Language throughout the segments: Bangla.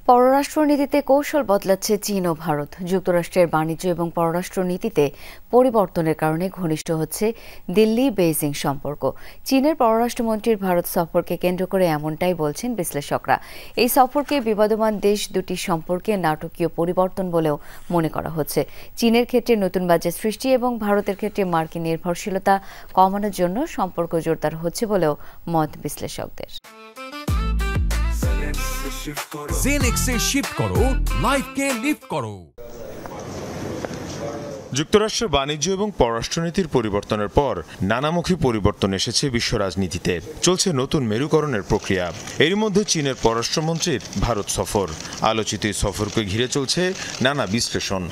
পররাষ্ট্রনীতিতে কৌশল বদলাচ্ছে চীন ও ভারত। যুক্তরাষ্ট্রের বাণিজ্য এবং পররাষ্ট্রনীতিতে পরিবর্তনের কারণে ঘনিষ্ঠ হচ্ছে দিল্লি বেইজিং সম্পর্ক। চীনের পররাষ্ট্রমন্ত্রীর ভারত সফরকে কেন্দ্র করে এমনটাই বলছেন বিশ্লেষকরা। এই সফরকে বিবাদমান দেশ দুটির সম্পর্কে নাটকীয় পরিবর্তন বলেও মনে করা হচ্ছে। চীনের ক্ষেত্রে নতুন বাজার সৃষ্টি এবং ভারতের ক্ষেত্রে মার্কিন নির্ভরশীলতা কমানোর জন্য সম্পর্ক জোরদার হচ্ছে বলেও মত বিশ্লেষকদের। জেনেক্সে শিফট করো, লাইফকে লিফট করো। যুক্তরাষ্ট্রের বাণিজ্য এবং পররাষ্ট্রনীতির পরিবর্তনের পর নানামুখী পরিবর্তন এসেছে বিশ্ব রাজনীতিতে। চলছে নতুন মেরুকরণের প্রক্রিয়া। এরই মধ্যে চীনের পররাষ্ট্রমন্ত্রীর ভারত সফর। আলোচিত এই সফরকে ঘিরে চলছে নানা বিশ্লেষণ।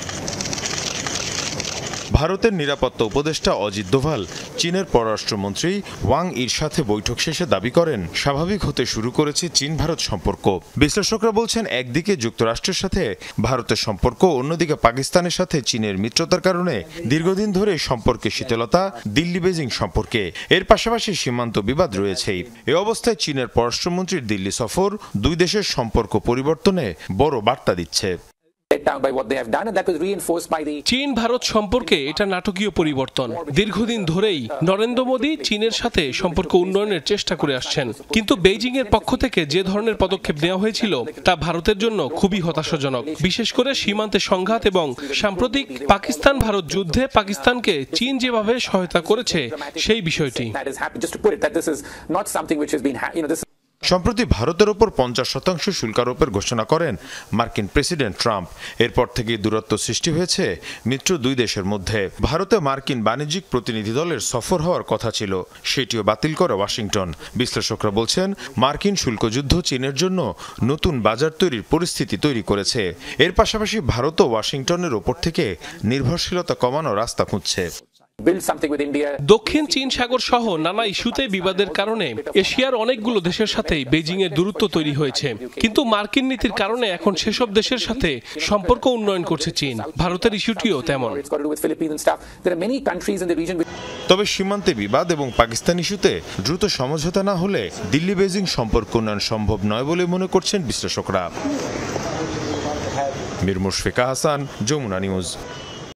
ভারতের নিরাপত্তা উপদেষ্টা অজিত দোভাল চীনের পররাষ্ট্রমন্ত্রী ওয়াং ইর সাথে বৈঠক শেষে দাবি করেন, স্বাভাবিক হতে শুরু করেছে চীন ভারত সম্পর্ক। বিশ্লেষকরা বলছেন, একদিকে যুক্তরাষ্ট্রের সাথে ভারতের সম্পর্ক, অন্যদিকে পাকিস্তানের সাথে চীনের মিত্রতার কারণে দীর্ঘদিন ধরে সম্পর্কে শীতলতা দিল্লি বেজিং সম্পর্কে। এর পাশাপাশি সীমান্ত বিবাদ রয়েছেই। এ অবস্থায় চীনের পররাষ্ট্রমন্ত্রীর দিল্লি সফর দুই দেশের সম্পর্ক পরিবর্তনে বড় বার্তা দিচ্ছে। চীন ভারত সম্পর্কে এটা নাটকীয় পরিবর্তন। দীর্ঘদিন ধরেই নরেন্দ্র মোদী চীনের সাথে সম্পর্ক উন্নয়নের চেষ্টা করে আসছেন, কিন্তু বেইজিং এর পক্ষ থেকে যে ধরনের পদক্ষেপ নেওয়া হয়েছিল তা ভারতের জন্য খুবই হতাশাজনক। বিশেষ করে সীমান্তে সংঘাত এবং সাম্প্রতিক পাকিস্তান ভারত যুদ্ধে পাকিস্তানকে চীন যেভাবে সহায়তা করেছে সেই বিষয়টি। সম্প্রতি ভারতের ওপর 50% শুল্ক আরোপের ঘোষণা করেন মার্কিন প্রেসিডেন্ট ট্রাম্প। এরপর থেকে দূরত্ব সৃষ্টি হয়েছে মিত্র দুই দেশের মধ্যে। ভারতে মার্কিন বাণিজ্যিক প্রতিনিধি দলের সফর হওয়ার কথা ছিল, সেটিও বাতিল করে ওয়াশিংটন। বিশ্লেষকরা বলছেন, মার্কিন শুল্কযুদ্ধ চীনের জন্য নতুন বাজার তৈরির পরিস্থিতি তৈরি করেছে। এর পাশাপাশি ভারতও ওয়াশিংটনের ওপর থেকে নির্ভরশীলতা কমানোর রাস্তা খুঁজছে। দক্ষিণ চীন সাগর সহ নানা ইস্যুতে বিবাদের কারণে এশিয়ার অনেকগুলো দেশের সাথেই বেইজিং এর দূরত্ব তৈরি হয়েছে, কিন্তু মার্কিন নীতির কারণে এখন সেসব দেশের সাথে সম্পর্ক উন্নয়ন করছে চীন। ভারতের ইস্যুটিও তেমন। তবে সীমান্তে বিবাদ এবং পাকিস্তান ইস্যুতে দ্রুত সমঝোতা না হলে দিল্লি বেইজিং সম্পর্ক উন্নয়ন সম্ভব নয় বলে মনে করছেন বিশ্লেষকরা। মীর মুশফিকা হাসান, যমুনা নিউজ।